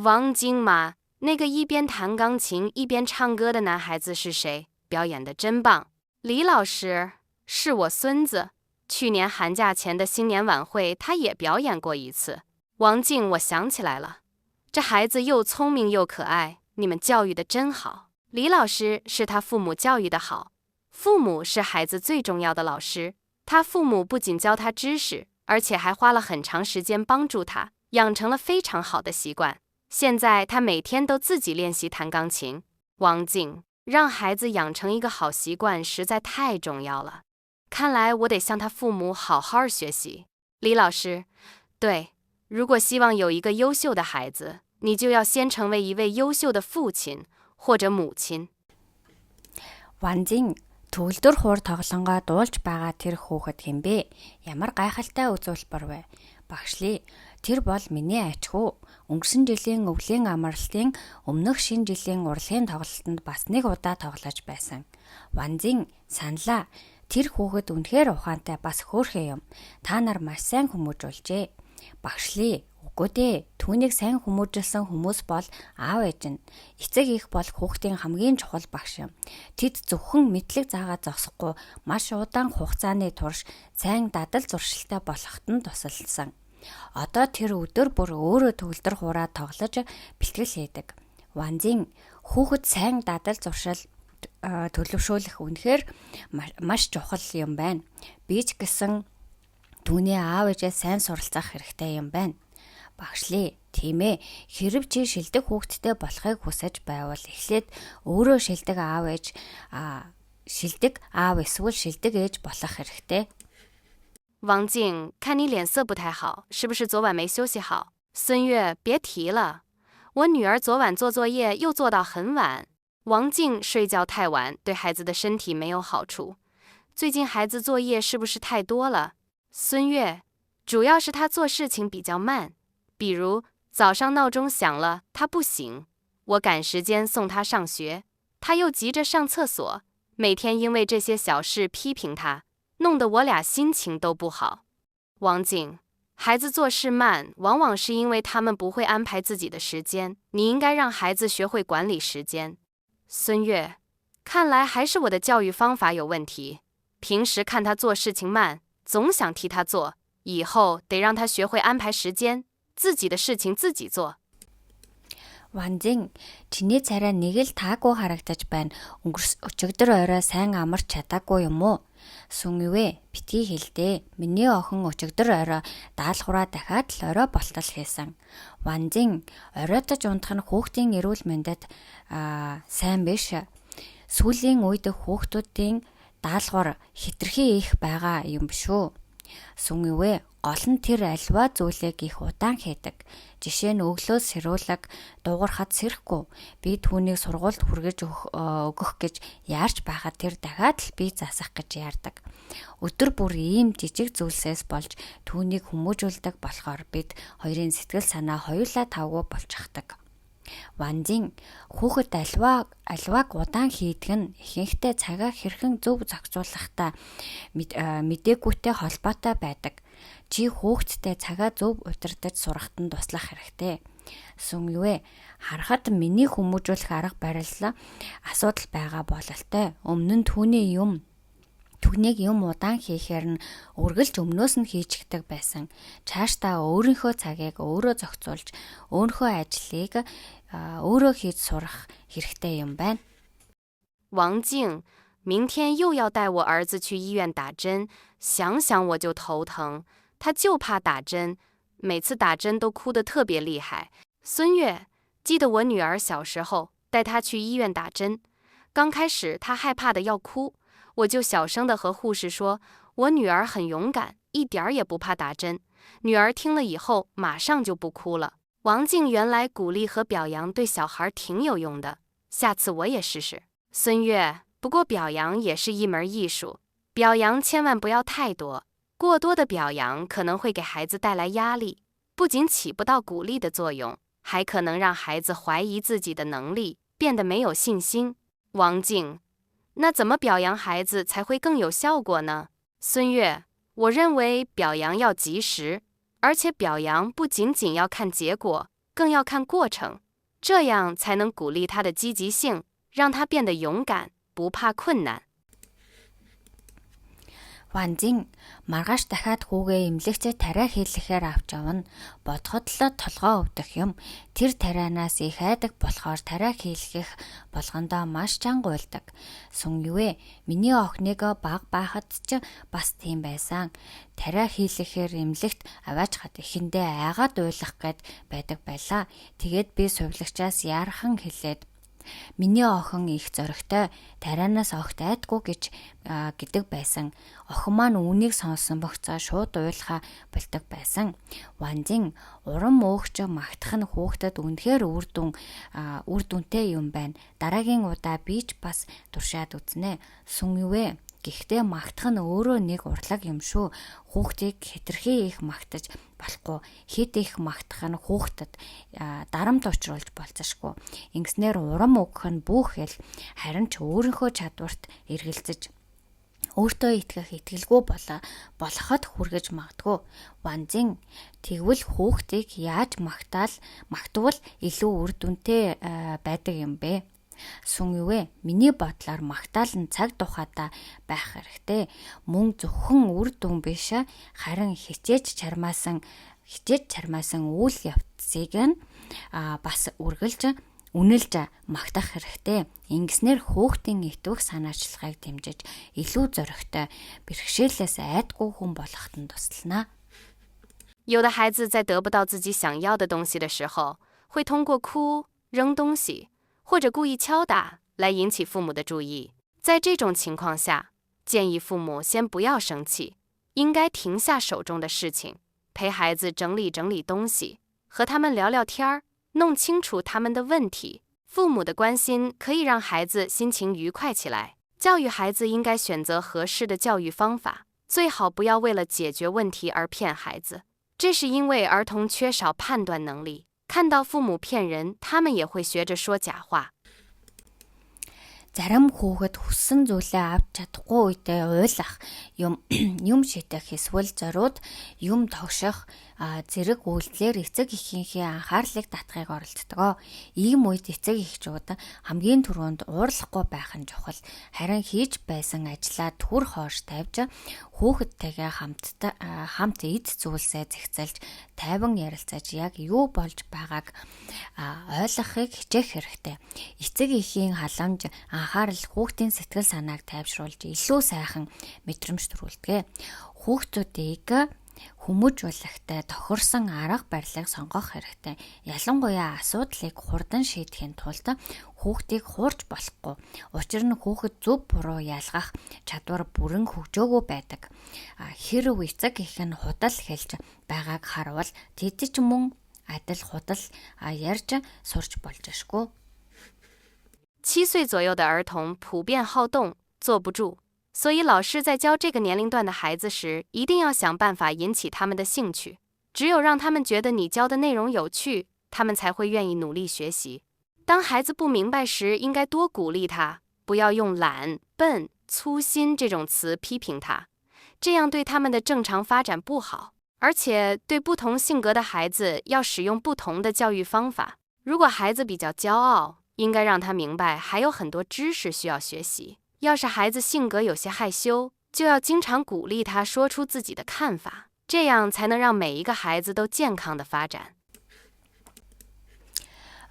王晶吗？那个一边弹钢琴一边唱歌的男孩子是谁？表演的真棒。李老师，是我孙子。去年寒假前的新年晚会，他也表演过一次。王静，我想起来了，这孩子又聪明又可爱，你们教育的真好。李老师是他父母教育的好，父母是孩子最重要的老师。他父母不仅教他知识，而且还花了很长时间帮助他，养成了非常好的习惯。现在他每天都自己练习弹钢琴。王静，让孩子养成一个好习惯实在太重要了。看来我得向他父母好好学习。李老师，对，如果希望有一个优秀的孩子，你就要先成为一位优秀的父亲或者母亲。 Ванзин төгөлдөр хуур тоглонгоо дуулж байгаа тэр хүүхэд хэмбэ? Ямар гайхалтай үзүүлбэр вэ? Багшлий, тэр бол миний аж хүү. Өнгөрсөн жилийн өвлийн амралтын өмнөх шинэ жилийн урлагийн тоглолтод бас нэг удаа тоглож байсан. Ванзин саналаа. Тэр хүүхэд үнэхээр ухаантай бас хөөрхөн юм. Та нар маш сайн хүмүүжүүлжээ. Багшлий, үгүй дээ. Түүнийг сайн хүмүүжүүлсэн хүмүүс бол аав ээж нь. Эцэг их бол хүүхдийн хамгийн чухал багш юм. Тэд зөвхөн мэдлэг заагаад зогсохгүй маш удаан хугацааны турш сайн дадал зуршилтай болоход нь тусалсан. Одоо тэр өдөр бүр өөрөө төгөлдөр хураа тоглож бэлтгэл хийдэг. Ванзин, хүүхэд сайн дадал зуршил төлөвшүүлэх үнэхээр маш чухал юм байна. Би ч гэсэн түүний аав ээжээ сайн суралцах хэрэгтэй юм байна. Багшлий, тийм ээ. Хэрэв чи шилдэг хүүхэдтэй болохыг хүсэж байвал эхлээд өөрөө шилдэг аав эсвэл шилдэг ээж болох хэрэгтэй. 王静，看你脸色不太好，是不是昨晚没休息好？孙悦，别提了，我女儿昨晚做作业又做到很晚。王静，睡觉太晚对孩子的身体没有好处。最近孩子作业是不是太多了？孙悦，主要是他做事情比较慢，比如早上闹钟响了他不醒，我赶时间送他上学，他又急着上厕所，每天因为这些小事批评他，弄得我俩心情都不好。王静，孩子做事慢，往往是因为他们不会安排自己的时间，你应该让孩子学会管理时间。孙悦，看来还是我的教育方法有问题，平时看他做事情慢，总想替他做，以后得让他学会安排时间，自己的事情自己做。 Ванзин, чиний царай нэг л таагүй харагдаж байна. Өчигдөр орой сайн амарч чадаагүй юм уу? Сүнгэвэ, битгий хэлдэ. Миний охин өчигдөр орой даалгавраа дахиад л орой болтол хийсэн. Ванзин, оройтож унтах нь хүүхдийн эрүүл мэндэд сайн биш. Сүүлийн үед хүүхдүүдийн даалгавар хэтэрхий их байгаа юм шүү. Сүнгэвэ, гол нь тэр альва зүйлийг их удаан хийдэг. Жишээ нь өглөө сэрүүлэг дуугархад сэрэхгүй. Би түүнийг сургуульд хүргэж өгөх гэж яарч байхад тэр дахиад л би засах гэж яардаг. Өдөр бүр ийм жижиг зүйлсээс болж түүнийг хүмүүжүүлдэг болохоор бид хоёрын сэтгэл санаа хоёулаа тавгүй болчихдаг. Ванзин, хүүхэд альвааг удаан хийдэг нь ихэнхдээ цагаа хэрхэн зөв зохицуулахтай мэдээгүйтэй холбоотой байдаг. Чи хүүхэдтэй цагаа зөв удирдах сурахад нь туслах хэрэгтэй. Сүнгэвэ, харахад миний хүмүүжүүлэх арга барил асуудал байгаа бололтой. Өмнө нь түүнийг юм удаан хийхээр нь үргэлж өмнөөс нь хийчихдэг байсан. Цаашдаа өөрийнхөө цагийг өөрөө зохицуулж, өөрийнхөө ажлыг өөрөө хийж сурах хэрэгтэй юм байна. 王静，明天又要带我儿子去医院打针，想想我就头疼。他就怕打针，每次打针都哭得特别厉害。孙悦，记得我女儿小时候带她去医院打针，刚开始她害怕的要哭，我就小声的和护士说，我女儿很勇敢，一点儿也不怕打针。女儿听了以后，马上就不哭了。王静，原来鼓励和表扬对小孩挺有用的，下次我也试试。孙悦，不过表扬也是一门艺术，表扬千万不要太多，过多的表扬可能会给孩子带来压力，不仅起不到鼓励的作用，还可能让孩子怀疑自己的能力，变得没有信心。王静，那怎么表扬孩子才会更有效果呢？孙悦，我认为表扬要及时，而且表扬不仅仅要看结果，更要看过程，这样才能鼓励他的积极性，让他变得勇敢，不怕困难。 Ванзин маргааш дахиад хүүгээ эмнэлэгчээ тариа хийлгэхээр авч явна. Бодоход л толгоо өвдөх юм. Тэр тарианаас их айдаг болохоор тариа хийлгэх болгондоо маш чанга уйлдаг. Сүн юу вэ? Миний охиныг баг байхад ч бас тийм байсан. Тариа хийлгэхээр эмнэлэгт аваач хад эхэндээ айгаад уйлах гээд байдаг байлаа. Тэгээд би сувилагчаас яархан хэлээд миний охин их зоригтой тарианаас огт айдгүй гэдэг байсан. Охин маань үүнийг сонссон бохцоо шууд уйлахаа болдог байсан. Ванзин урам өөгч магтах нь хүүхдэд үнэхээр үр дүнтэй юм байна. Дараагийн удаа би ч бас туршаад үзнэ. Сүн юу вэ? Гэхдээ магтах нь өөрөө нэг урлаг юм шүү. Хүүхдийг хэтэрхий их магтаж болохгүй. Хэд их магтах нь хүүхдэд дарамт учруулж болцошгүй. Ингэснээр урам өгөх нь бүхэл харин ч өөрийнхөө чадварт эргэлзэж өөртөө итгэх итгэлгүй болоход хүргэж магадгүй. Ванзин тэгвэл хүүхдийг яаж магтвал илүү үр дүнтэй байдаг юм бэ? Сүн юу вэ? Миний бодлоор магтаал нь цаг тухайтай байх хэрэгтэй. Мөн зөвхөн үр дүн биш, харин хичээж чармаасан үйл явцыг нь бас үнэлж магтах хэрэгтэй. Ингэснээр хүүхдийн итвэх санаачлагыг дэмжиж илүү зоригтой, бэрхшээлээс айдгүй хүн болоход нь туслана. 有的孩子在得不到自己想要的东西的时候，会通过哭、扔东西或者故意敲打来引起父母的注意。在这种情况下，建议父母先不要生气，应该停下手中的事情，陪孩子整理整理东西，和他们聊聊天儿，弄清楚他们的问题。父母的关心可以让孩子心情愉快起来。教育孩子应该选择合适的教育方法，最好不要为了解决问题而骗孩子。这是因为儿童缺少判断能力，看到父母骗人，他们也会学着说假话。 Зарим хүүхэд хүссэн зүйлээ авч чадахгүй үедээ уйлах, юм шидэх эсвэл зориуд юм тогших зэрэг үйлдэлээр эцэг эхийнхээ анхаарлыг татахыг оролддог. Ийм үед эцэг эхчүүд хамгийн түрүүнд уурлахгүй байх нь чухал. Харин хийж байсан ажлаа түр хоош тавьж хүүхэдтэйгээ хамт эд зүйлсээ зэгцэлж тайван ярилцаж яг юу болж байгааг ойлгохыг хичээх хэрэгтэй. Эцэг эхийн халамж анхаарал хүүхдийн сэтгэл санааг тайвшруулж илүү сайхан мэдрэмж төрүүлдэг. Хүүхдүүдийг хүмүүжүүлэхдээ тохирсон арга барилыг сонгох хэрэгтэй. Ялангуяа асуудлыг хурдан шийдэхин тулд хүүхдийг хуурч болохгүй. Учир нь хүүхэд зөв буруу ялгах чадвар бүрэн хөгжөөгүй байдаг. Хэрв эцэг эх нь худал хэлж байгааг харвал тэд ч мөн адил худал ярьж сурч болж ашгүй. 7岁左右的儿童普遍好动，坐不住，所以老师在教这个年龄段的孩子时，一定要想办法引起他们的兴趣。只有让他们觉得你教的内容有趣，他们才会愿意努力学习。当孩子不明白时，应该多鼓励他，不要用懒、笨、粗心这种词批评他，这样对他们的正常发展不好。而且对不同性格的孩子要使用不同的教育方法。如果孩子比较骄傲，应该让他明白还有很多知识需要学习。要是孩子性格有些害羞，就要经常鼓励他说出自己的看法，这样才能让每一个孩子都健康的发展。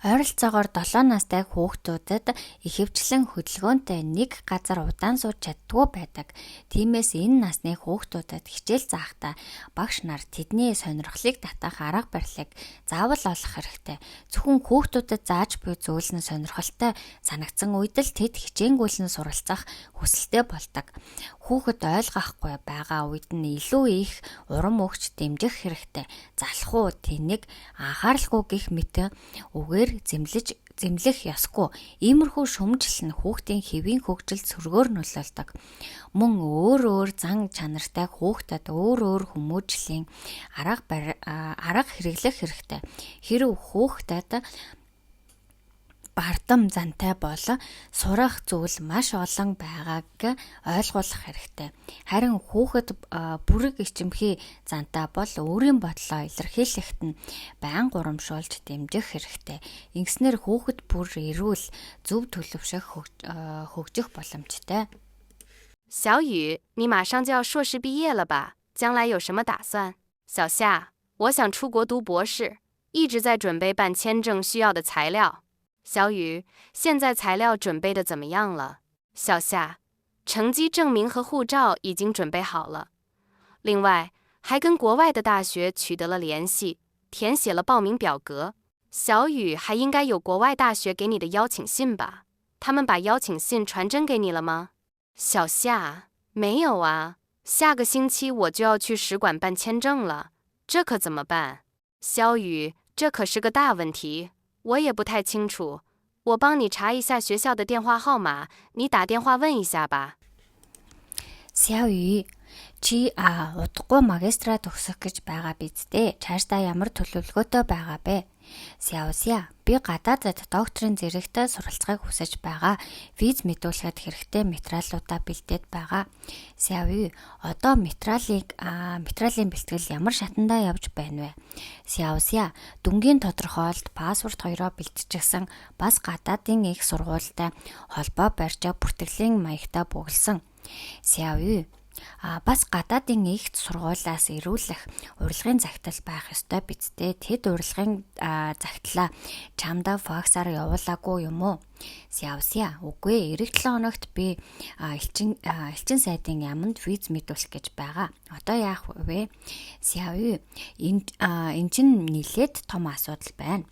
Ойролцоогоор 7 настай хүүхдүүдэд ихэвчлэн хөдөлгөөнтэй нэг газар удаан сууж чаддгүй байдаг. Тиймээс энэ насны хүүхдүүдэд хичээл заахдаа багш нар тэдний сонирхлыг татах арга барилыг заавал олох хэрэгтэй. Зөвхөн хүүхдүүдэд зааж буй зүйл нь сонирхолтой санагдсан үед л тэд хичээнгүйлэн суралцах хүсэлтэй болдог. Хүүхэд ойлгохгүй байгаа үед нь илүү их урам өгч дэмжих хэрэгтэй. Залхуу тэнийг анхааралгүй гих мэт үгээр зэмлэх ёсгүй. Иймэрхүү шүмжил нь хүүхдийн хэвийн хөгжилд сөргөөр нөлөөлдөг. Мөн өөр зан чанартай хүүхдэд өөр хүмүүжлийн арга хэрэглэх хэрэгтэй. Хэрв хүүхдэд бардам зантай бол сурах зүйл маш олон байгааг ойлгуулах хэрэгтэй. Харин хүүхэд бүрэг ичимхий зантай бол өөрийн бодлоо илэрхийлэхэд нь байн гурамшуулж дэмжих хэрэгтэй. Ингэснээр хүүхэд бүр эрүүл зөв төлөвшөх хөгжих боломжтой. 小雨，你马上就要硕士毕业了吧？将来有什么打算？小夏，我想出国读博士，一直在准备办签证需要的材料。小雨，现在材料准备的怎么样了？小夏，成绩证明和护照已经准备好了。另外，还跟国外的大学取得了联系，填写了报名表格。小雨，还应该有国外大学给你的邀请信吧？他们把邀请信传真给你了吗？小夏，没有啊，下个星期我就要去使馆办签证了，这可怎么办？小雨，这可是个大问题，我也不太清楚，我帮你查一下学校的电话号码，你打电话问一下吧。 Сяо үй, чи удахгүй магистра төгсөх гэж байгаа биз дээ. Цаашдаа ямар төлөвлөгөөтэй байгаа бэ? Сяо, би гадаадд докторийн зэрэгтэй суралцахыг хүсэж байгаа. Виз мэдүүлэхэд хэрэгтэй материалуудаа бэлдээд байгаа. Сяо үй, одоо материалын бэлтгэл ямар шатандаа явж байна вэ? Сяо, дүнгийн тодорхойлолт, паспорт хоёроо бэлтжсэн, бас гадаадын их сургуультай холбоо барьж бүртгэлийн маягтай бүгэлсэн. Сяо үй, бас гадаадын их сургуулиас ирүүлэх урилгын загтал байх ёстой биз дээ. Тэд урилгын загтлаа чамдаа факсаар явуулаагүй юм уу? Сяо, үгүй, эх 7 хоногт би элчин сайдын яманд виз мэдүүлэх гэж байгаа. Одоо яах вэ? Сяо үй, энэ чинь нэлээд том асуудал байна.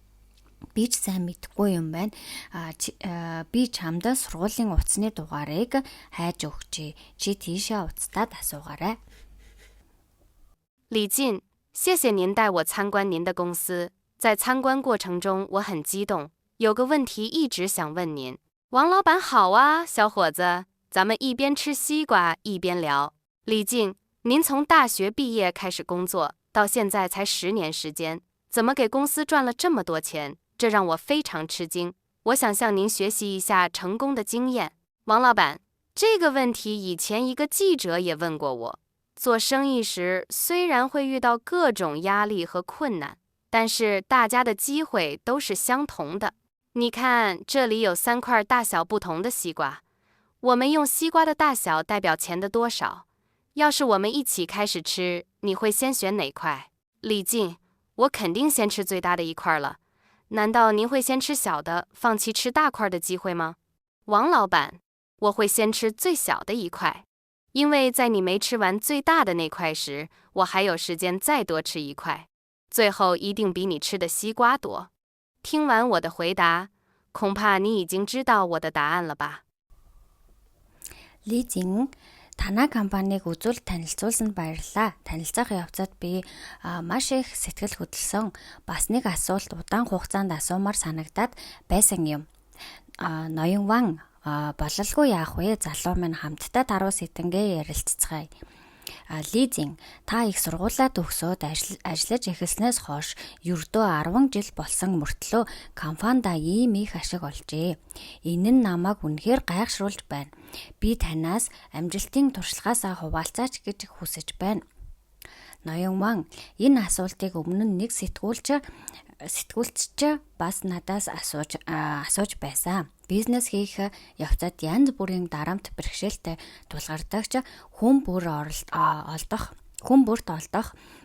Би ч сайн мэдэхгүй юм байна. Би чамдаа сургуулийн утасны дугаарыг хайж өгчээ. Чи тийшээ уцтаад асуугаарай. 李进，谢谢您带我参观您的公司。在参观过程中，我很激动，有个问题一直想问您。王老板好啊，小伙子，咱们一边吃西瓜一边聊。李进，您从大学毕业开始工作，到现在才10年时间，怎么给公司赚了这么多钱？这让我非常吃惊，我想向您学习一下成功的经验。王老板，这个问题以前一个记者也问过我。做生意时虽然会遇到各种压力和困难，但是大家的机会都是相同的。你看，这里有3块大小不同的西瓜，我们用西瓜的大小代表钱的多少。要是我们一起开始吃，你会先选哪块？李进，我肯定先吃最大的一块了。难道您会先吃小的，放弃吃大块的机会吗？王老板，我会先吃最小的一块，因为在你没吃完最大的那块时，我还有时间再多吃一块，最后一定比你吃的西瓜多。听完我的回答，恐怕你已经知道我的答案了吧？ Ли Зин, танай компанийг үзүүл танилцуулсанд баярлалаа. Танилцах явцад би маш их сэтгэл хөдлсөн. Бас нэг асуулт удаан хугацаанд асуумаар санагдаад байсан юм. Ноён Ван, бололгүй яах вэ? Залуу минь хамтдаа таруу сэтэнгээ ярилццгаая. Ли Зин, та их сургуулаа төгсөөд ажиллаж эхэлснээс хойш ердөө 10 жил болсон мөртлөө компанидаа ийм их ашиг олжээ. Энэ нь намайг үнэхээр гайхшруулж байна. Би танаас амжилтын туршлагаасаа хуваалцаач гэж хүсэж байна. Ноён Ван, энэ асуултыг өмнө нь нэг сэтгүүлч бас надаас асууж байсан. Бизнес хийх явцад янз бүрийн дарамт бэрхшээлтэй тулгардагч хүн бүрт олдох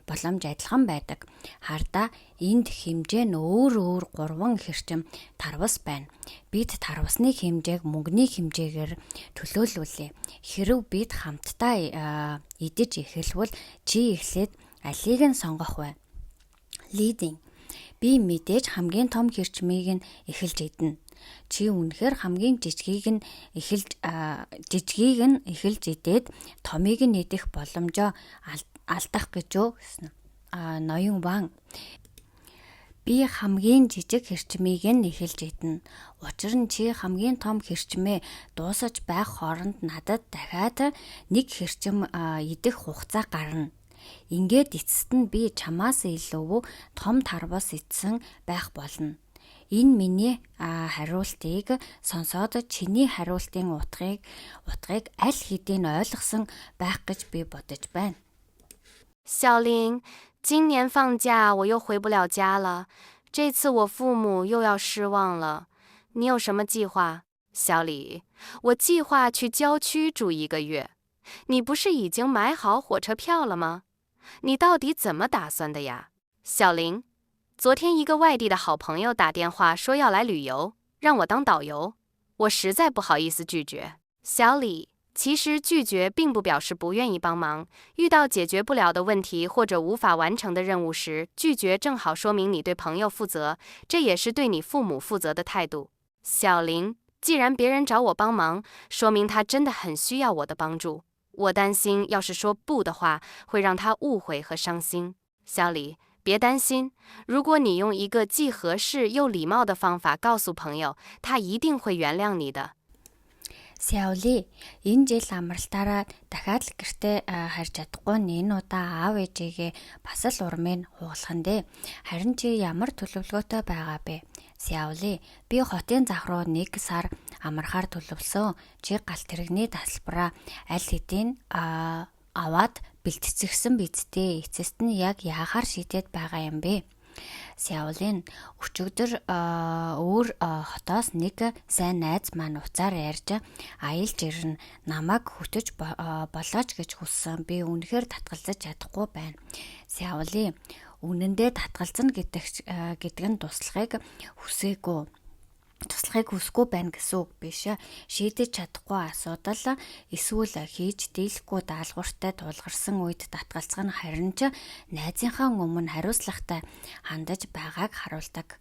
боломж адилхан байдаг. Хардаа энд хэмжээ нь өөр 3 хэрчим тарвас байна. Бид тарвасны хэмжээг мөнгөний хэмжээгээр төлөөлүүлээ. Хэрэв бид хамтдаа идэж эхэлвэл чи эхлээд алийг нь сонгох вэ? Лидинг, би мэдээж хамгийн том хэрчмийг нь эхэлж идэнэ. Чи үнэхээр хамгийн жижигийг нь эхэлж идээд томыг нь идэх боломжоо алдах гэж юу гэсэн. Ноён Ван, би хамгийн жижиг хэрчмийг нь эхэлж идэнэ. Учир нь чи хамгийн том хэрчмээ дуусаж байх хооронд надад дахиад нэг хэрчим идэх хугацаа гарна. Ингээд эцэст нь би чамаас илүү том тарвас идсэн байх болно. Энэ миний хариултыг сонсоод чиний хариултын утгыг аль хэдийн ойлгосон байх гэж би бодож байна. 小林，今年放假我又回不了家了，这次我父母又要失望了。你有什么计划？小李，我计划去郊区住1个月。你不是已经买好火车票了吗？你到底怎么打算的呀？小林，昨天一个外地的好朋友打电话说要来旅游，让我当导游，我实在不好意思拒绝。小李，其实拒绝并不表示不愿意帮忙，遇到解决不了的问题或者无法完成的任务时，拒绝正好说明你对朋友负责，这也是对你父母负责的态度。小林，既然别人找我帮忙，说明他真的很需要我的帮助。我担心要是说不的话，会让他误会和伤心。小李，别担心，如果你用一个既合适又礼貌的方法告诉朋友，他一定会原谅你的。 Сяоли, энэ жил амралтаараа дахиад л гэртээ харж чадахгүй энэ удаа аав ээжигээ бас л урмыг хугалах нь. Харин чи ямар төлөвлөгөөтэй байгаа бэ? Сяоли, би хотын зах руу 1 сар амархаар төлөвлөсөн. Чи галт тэрэгний тасалбараа аль хэдийн аваад бэлтгэсэн биз дээ. Эцэст нь яг яахаар шийдээд байгаа юм бэ? Сяолин өчигдөр өөр хотоос нэг сайн найз маань уцаар ярьж аялж ирнэ. Намайг хөтөж болооч гэж хүссэн. Би үнэхээр татгалзаж чадахгүй байна. Сяоли, үнэндээ татгалзна гэдэг нь туслахыг хүсэхгүй байна гэсэн үг биш. Шийдэж чадахгүй асуудал эсвэл хийж дийлэхгүй даалгавартай тулгарсан үед татгалзах нь харин ч найзынхаа өмнө хариуцлагатай хандаж байгааг харуулдаг.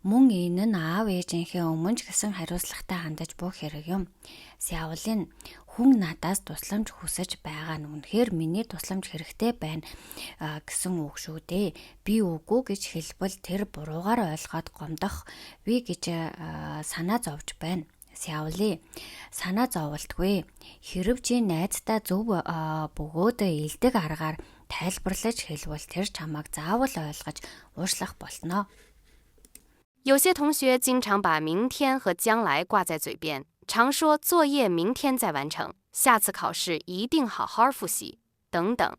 Мөн энэ нь аав ээжийнхээ өмнө ч гэсэн хариуцлагатай хандаж бух хэрэг юм. Сяолин, хүн надаас тусламж хүсэж байгаа нь үнэхээр миний тусламж хэрэгтэй байна гэсэн үг шүү дээ. Би үгүй гэж хэлбэл тэр буруугаар ойлгоод гомдох вэ гэж санаа зовж байна. Сяоли, санаа зовлтгүй. Хэрв чи найздаа зөв бөгөөд илдэг аргаар тайлбарлаж хэлвэл тэр чамайг заавал ойлгож уушлах болно. 有些同学经常把明天和将来挂在嘴边，常说作业明天再完成，下次考试一定好好复习，等等。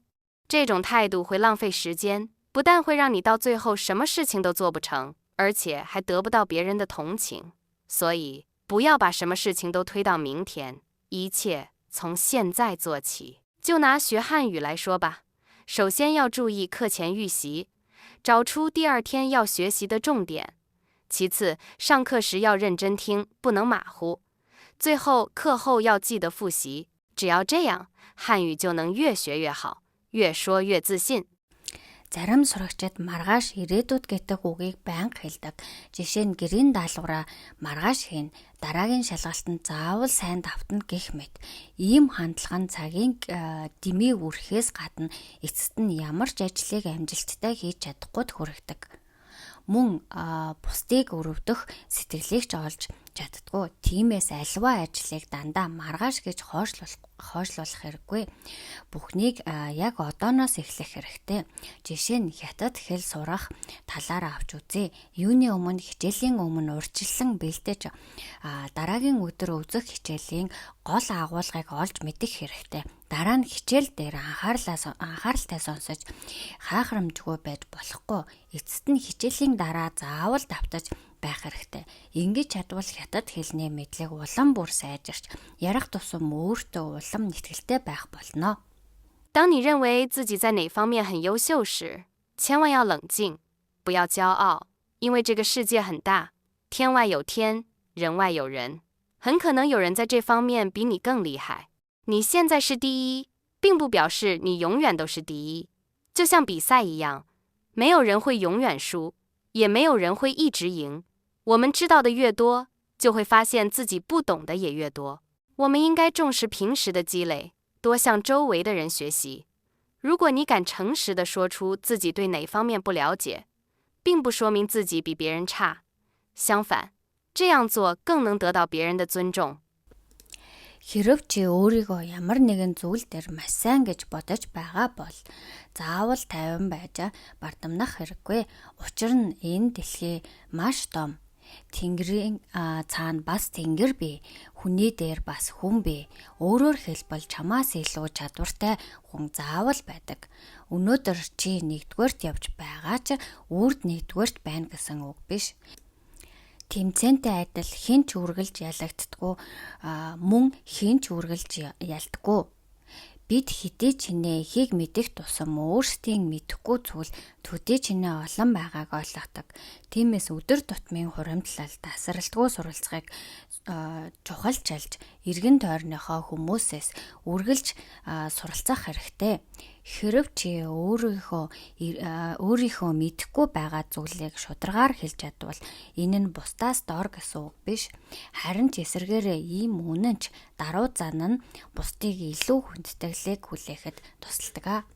这种态度会浪费时间，不但会让你到最后什么事情都做不成，而且还得不到别人的同情。所以，不要把什么事情都推到明天，一切从现在做起。就拿学汉语来说吧，首先要注意课前预习，找出第2天要学习的重点。其次，上课时要认真听，不能马虎。最后，课后要记得复习。只要这样，汉语就能越学越好，越说越自信。 Зарим сурагчид маргааш ирээдүйд гэдэг үгийг байнга хэлдэг. Жишээ нь гэрийн даалгавраа маргааш хийн, дараагийн шалгалтанд заавал сайн давтна гэх мэт. Ийм хандлага нь цагийн дэмий үрхээс гадна эцэст нь ямар ч ажлыг амжилттай хийж чадахгүй хүргэдэг. Мөн бусдыг өрөвдөх сэтгэлийг ч олж чаддгүй. Тиймээс альва ажлыг дандаа маргааш гэж хойшлуулах хэрэггүй. Бүхнийг яг одооноос эхлэх хэрэгтэй. Жишээ нь хятад хэл сурах талаар авч үзье. Юуны өмнө хичээлийн өмнө урьдчилан бэлдэж дараагийн өдөр үзэх хичээлийн гол агуулгыг олж мэдэх хэрэгтэй. Дараа нь хичээл дээр анхааралтай сонсож хаахрамжгүй байж болохгүй. Эцэст нь хичээлийн дараа заавал давтаж байх хэрэгтэй. Ингэж чадвал хятад хэлний мэдлэг улам бүр сайжирч ярих тусам өөртөө улам ихтэй байх болно. 当你认为自己在哪方面很优秀时，千万要冷静，不要骄傲，因为这个世界很大，天外有天，人外有人，很可能有人在这方面比你更厉害。你现在是第一，并不表示你永远都是第一。就像比赛一样，没有人会永远输，也没有人会一直赢。我们知道的越多，就会发现自己不懂的也越多。我们应该重视平时的积累，多向周围的人学习。如果你敢诚实地说出自己对哪方面不了解，并不说明自己比别人差，相反，这样做更能得到别人的尊重。Хэрэв чи өөрийгөө ямар нэгэн зүйл дээр маш сайн гэж бодож байгаа бол заавал тайван байж бардамнах хэрэггүй. Учир нь энэ дэлхий маш том. Тэнгэрийн цаана бас тэнгэр бий. Хүний дээр бас хүн бий. Өөрөөр хэлбэл чамаас илүү чадвартай хүн заавал байдаг. Өнөөдөр чи нэгдүгээрт явж байгаа ч үрд нэгдүгээрт байна гэсэн үг биш. Тэмцээнтэй адил хинч үргэлж ялагддаггүй, мөн хинч үргэлж ялдаггүй. Бид хэдий чинээ ихийг мэдэх тусам өөрсдийн мэдэхгүй зүйл төдий чинээ олон байгааг ойлгодог. Тиймээс өдөр тутмын хуримтлал тасралтгүй суралцахыг чухалчилж эргэн тойрныхоо хүмүүсээс үргэлж суралцах хэрэгтэй. Хэрэв чи өөрийнхөө мэдэхгүй байгаа зүйлийг шударгаар хэлж чадвал энэ нь бусдаас дор гэсэн үг биш. Харин ч эсэргээрээ ийм үнэнч даруй зан нь бусдыг илүү хүндэтгэлийг хүлээхэд тусалдаг.